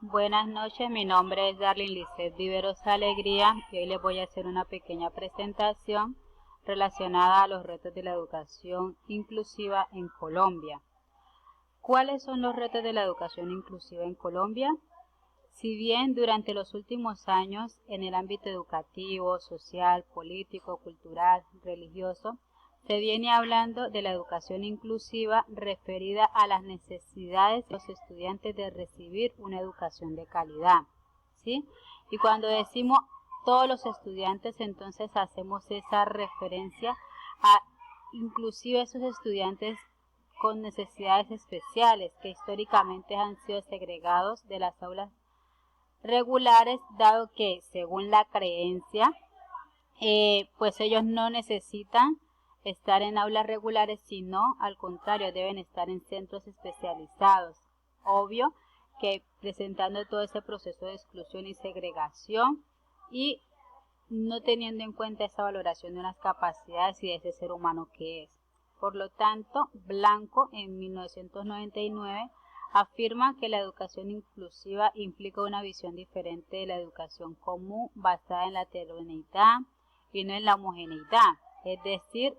Buenas noches, mi nombre es Darlene Lisset Viveros Alegría y hoy les voy a hacer una pequeña presentación relacionada a los retos de la educación inclusiva en Colombia. ¿Cuáles son los retos de la educación inclusiva en Colombia? Si bien durante los últimos años en el ámbito educativo, social, político, cultural, religioso, se viene hablando de la educación inclusiva referida a las necesidades de los estudiantes de recibir una educación de calidad, ¿sí? Y cuando decimos todos los estudiantes, entonces hacemos esa referencia a inclusive esos estudiantes con necesidades especiales que históricamente han sido segregados de las aulas regulares, dado que según la creencia, pues ellos no necesitan estar en aulas regulares, sino al contrario, deben estar en centros especializados. Obvio que presentando todo ese proceso de exclusión y segregación y no teniendo en cuenta esa valoración de unas capacidades y de ese ser humano que es. Por lo tanto, Blanco en 1999 afirma que la educación inclusiva implica una visión diferente de la educación común basada en la heterogeneidad y no en la homogeneidad, es decir,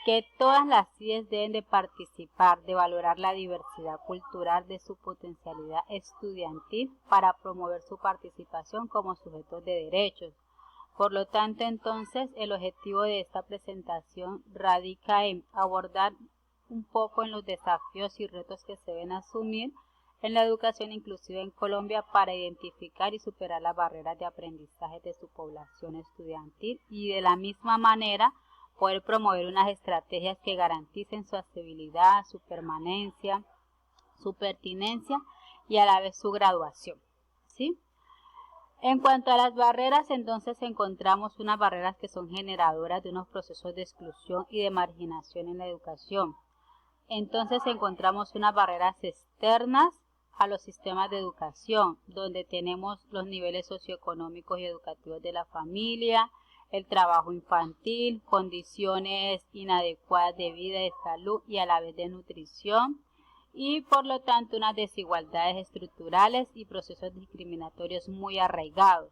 que todas las CIES deben de participar, de valorar la diversidad cultural de su potencialidad estudiantil para promover su participación como sujetos de derechos. Por lo tanto, entonces, el objetivo de esta presentación radica en abordar un poco en los desafíos y retos que se deben asumir en la educación inclusiva en Colombia para identificar y superar las barreras de aprendizaje de su población estudiantil y de la misma manera poder promover unas estrategias que garanticen su accesibilidad, su permanencia, su pertinencia y a la vez su graduación, ¿sí? En cuanto a las barreras, entonces encontramos unas barreras que son generadoras de unos procesos de exclusión y de marginación en la educación. Entonces encontramos unas barreras externas a los sistemas de educación, donde tenemos los niveles socioeconómicos y educativos de la familia, el trabajo infantil, condiciones inadecuadas de vida, de salud y a la vez de nutrición, y por lo tanto unas desigualdades estructurales y procesos discriminatorios muy arraigados.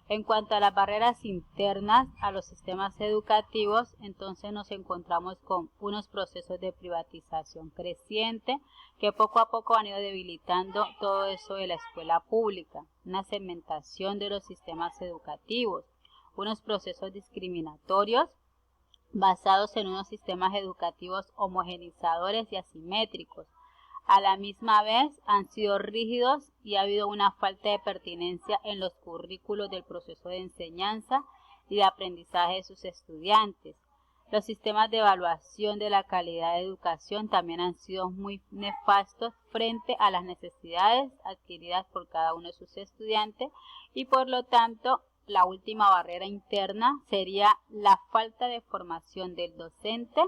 En cuanto a las barreras internas a los sistemas educativos, entonces nos encontramos con unos procesos de privatización creciente que poco a poco han ido debilitando todo eso de la escuela pública, una segmentación de los sistemas educativos, unos procesos discriminatorios basados en unos sistemas educativos homogenizadores y asimétricos. A la misma vez han sido rígidos y ha habido una falta de pertinencia en los currículos del proceso de enseñanza y de aprendizaje de sus estudiantes. Los sistemas de evaluación de la calidad de educación también han sido muy nefastos frente a las necesidades adquiridas por cada uno de sus estudiantes y por lo tanto la última barrera interna sería la falta de formación del docente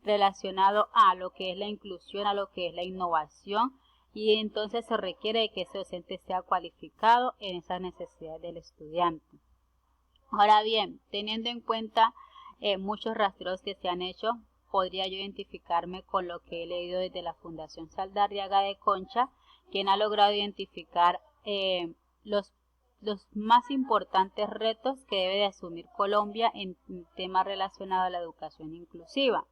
relacionado a lo que es la inclusión, a lo que es la innovación, y entonces se requiere que ese docente sea cualificado en esas necesidades del estudiante. Ahora bien, teniendo en cuenta muchos rastreos que se han hecho, podría yo identificarme con lo que he leído desde la Fundación Saldarriaga de Concha, quien ha logrado identificar los más importantes retos que debe de asumir Colombia en temas relacionados a la educación inclusiva.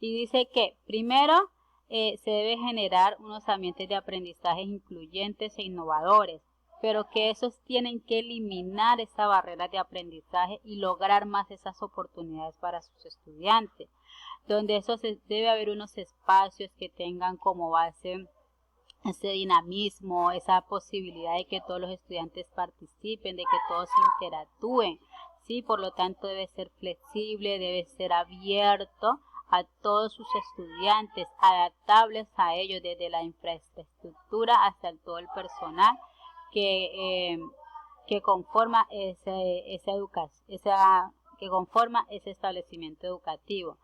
Y dice que primero se debe generar unos ambientes de aprendizaje incluyentes e innovadores, pero que esos tienen que eliminar esa barrera de aprendizaje y lograr más esas oportunidades para sus estudiantes, donde debe haber unos espacios que tengan como base ese dinamismo, esa posibilidad de que todos los estudiantes participen, de que todos interactúen, ¿sí? Por lo tanto debe ser flexible, debe ser abierto a todos sus estudiantes, adaptables a ellos desde la infraestructura hasta todo el personal que conforma que conforma ese establecimiento educativo.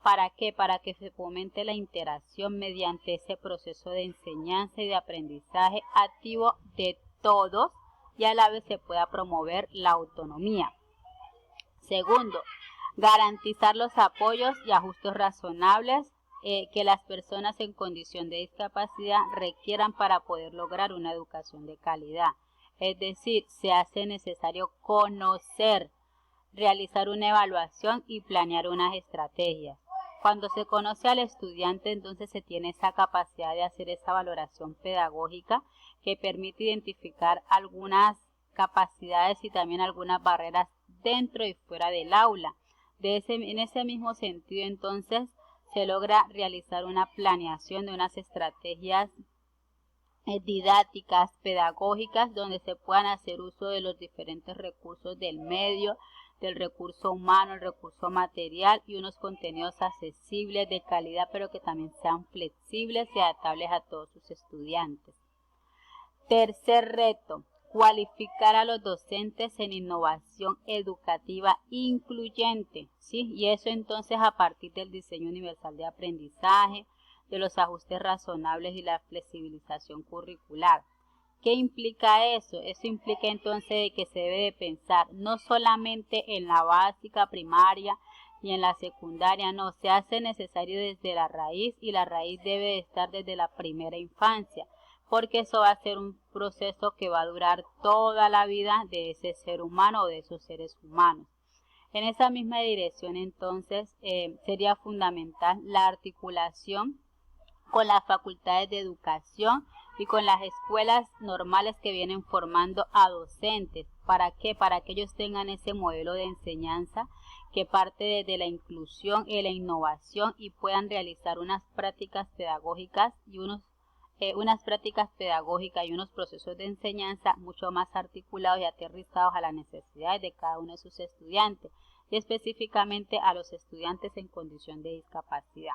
¿Para qué? Para que se fomente la interacción mediante ese proceso de enseñanza y de aprendizaje activo de todos y a la vez se pueda promover la autonomía. Segundo, garantizar los apoyos y ajustes razonables que las personas en condición de discapacidad requieran para poder lograr una educación de calidad. Es decir, se hace necesario conocer, realizar una evaluación y planear unas estrategias. Cuando se conoce al estudiante, entonces se tiene esa capacidad de hacer esa valoración pedagógica que permite identificar algunas capacidades y también algunas barreras dentro y fuera del aula. En ese mismo sentido, entonces, se logra realizar una planeación de unas estrategias didácticas, pedagógicas, donde se puedan hacer uso de los diferentes recursos del medio, del recurso humano, el recurso material y unos contenidos accesibles, de calidad, pero que también sean flexibles y adaptables a todos sus estudiantes. Tercer reto, cualificar a los docentes en innovación educativa incluyente, ¿sí? Y eso entonces a partir del diseño universal de aprendizaje, de los ajustes razonables y la flexibilización curricular. ¿Qué implica eso? Eso implica entonces que se debe de pensar no solamente en la básica, primaria y en la secundaria, no, se hace necesario desde la raíz y la raíz debe de estar desde la primera infancia, porque eso va a ser un proceso que va a durar toda la vida de ese ser humano o de esos seres humanos. En esa misma dirección entonces sería fundamental la articulación con las facultades de educación y con las escuelas normales que vienen formando a docentes. ¿Para qué? Para que ellos tengan ese modelo de enseñanza que parte desde la inclusión y la innovación y puedan realizar unas prácticas pedagógicas y unos procesos de enseñanza mucho más articulados y aterrizados a las necesidades de cada uno de sus estudiantes y específicamente a los estudiantes en condición de discapacidad.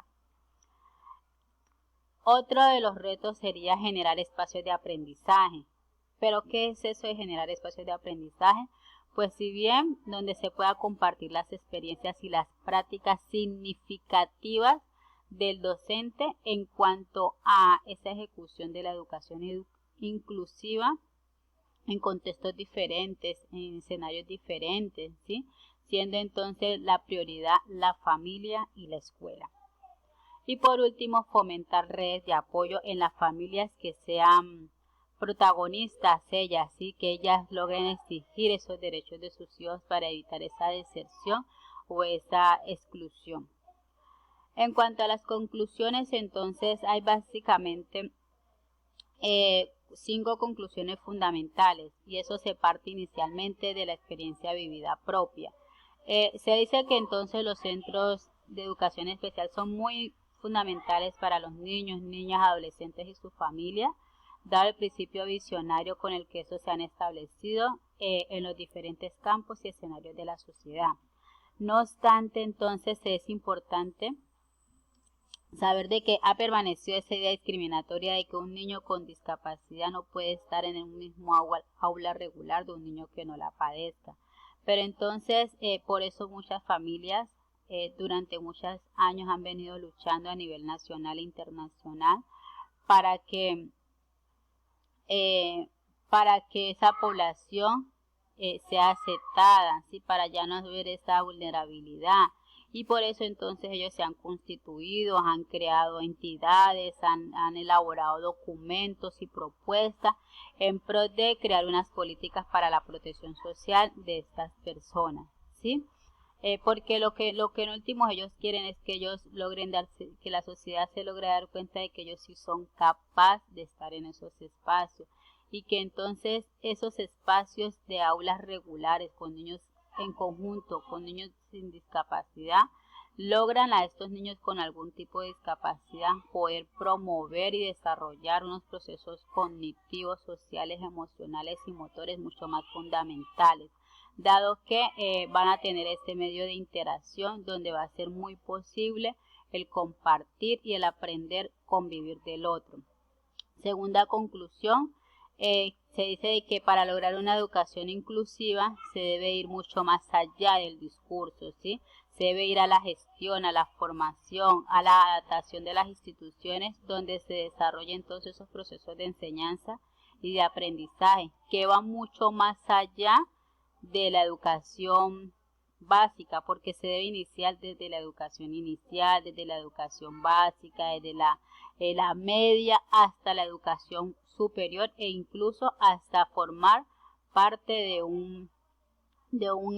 Otro de los retos sería generar espacios de aprendizaje. ¿Pero qué es eso de generar espacios de aprendizaje? Pues si bien donde se pueda compartir las experiencias y las prácticas significativas del docente en cuanto a esa ejecución de la educación inclusiva en contextos diferentes, en escenarios diferentes, ¿sí? Siendo entonces la prioridad la familia y la escuela. Y por último, fomentar redes de apoyo en las familias que sean protagonistas ellas, ¿sí? Que ellas logren exigir esos derechos de sus hijos para evitar esa deserción o esa exclusión. En cuanto a las conclusiones, entonces hay básicamente 5 conclusiones fundamentales y eso se parte inicialmente de la experiencia vivida propia. Se dice que entonces los centros de educación especial son muy fundamentales para los niños, niñas, adolescentes y sus familias, dado el principio visionario con el que esos se han establecido en los diferentes campos y escenarios de la sociedad. No obstante, entonces es importante saber de que ha permanecido esa idea discriminatoria de que un niño con discapacidad no puede estar en el mismo aula regular de un niño que no la padezca. Pero entonces, por eso muchas familias durante muchos años han venido luchando a nivel nacional e internacional para que esa población sea aceptada, ¿sí? Para ya no ver esa vulnerabilidad. Y por eso entonces ellos se han constituido, han creado entidades, han elaborado documentos y propuestas en pro de crear unas políticas para la protección social de estas personas, ¿sí? Porque lo que en último ellos quieren es que ellos logren que la sociedad se logre dar cuenta de que ellos sí son capaces de estar en esos espacios y que entonces esos espacios de aulas regulares con niños en conjunto, con niños sin discapacidad, logran a estos niños con algún tipo de discapacidad poder promover y desarrollar unos procesos cognitivos, sociales, emocionales y motores mucho más fundamentales, dado que van a tener este medio de interacción donde va a ser muy posible el compartir y el aprender convivir del otro. Segunda conclusión, se dice que para lograr una educación inclusiva se debe ir mucho más allá del discurso, ¿sí? Se debe ir a la gestión, a la formación, a la adaptación de las instituciones donde se desarrollen todos esos procesos de enseñanza y de aprendizaje que van mucho más allá de la educación básica, porque se debe iniciar desde la educación inicial, desde la educación básica, desde la media hasta la educación superior e incluso hasta formar parte de un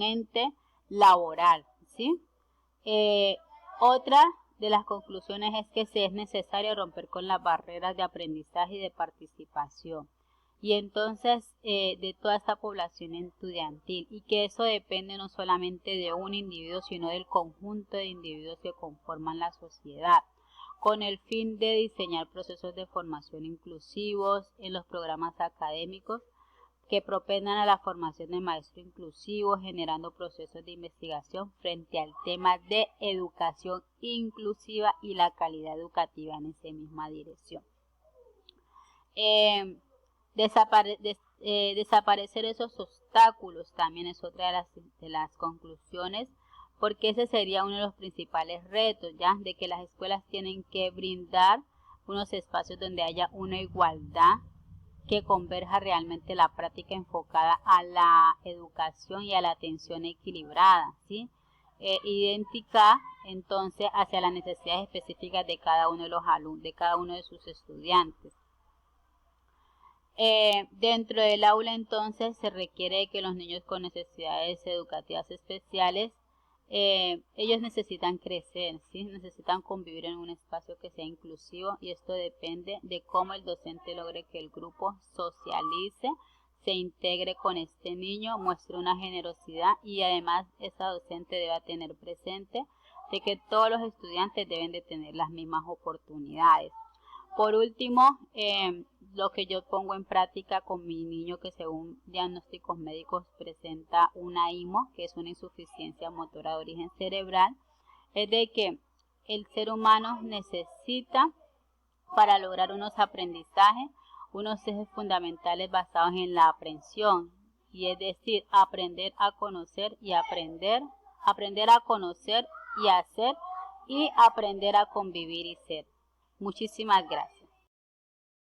ente laboral, ¿sí? Otra de las conclusiones es que es necesario romper con las barreras de aprendizaje y de participación. Y entonces de toda esta población estudiantil, y que eso depende no solamente de un individuo, sino del conjunto de individuos que conforman la sociedad, con el fin de diseñar procesos de formación inclusivos en los programas académicos que propendan a la formación de maestros inclusivos, generando procesos de investigación frente al tema de educación inclusiva y la calidad educativa en esa misma dirección. Desaparecer esos obstáculos también es otra de las conclusiones, porque ese sería uno de los principales retos, ya de que las escuelas tienen que brindar unos espacios donde haya una igualdad que converja realmente la práctica enfocada a la educación y a la atención equilibrada, ¿sí? Idéntica entonces hacia las necesidades específicas de cada uno de los alumnos, de cada uno de sus estudiantes. Dentro del aula entonces se requiere que los niños con necesidades educativas especiales, ellos necesitan crecer, ¿sí? Necesitan convivir en un espacio que sea inclusivo, y esto depende de cómo el docente logre que el grupo socialice, se integre con este niño, muestre una generosidad, y además esa docente debe tener presente de que todos los estudiantes deben de tener las mismas oportunidades. Por último, lo que yo pongo en práctica con mi niño que según diagnósticos médicos presenta una IMO, que es una insuficiencia motora de origen cerebral, es de que el ser humano necesita, para lograr unos aprendizajes, unos ejes fundamentales basados en la aprehensión, y es decir, aprender a conocer y aprender a conocer y hacer, y aprender a convivir y ser. Muchísimas gracias.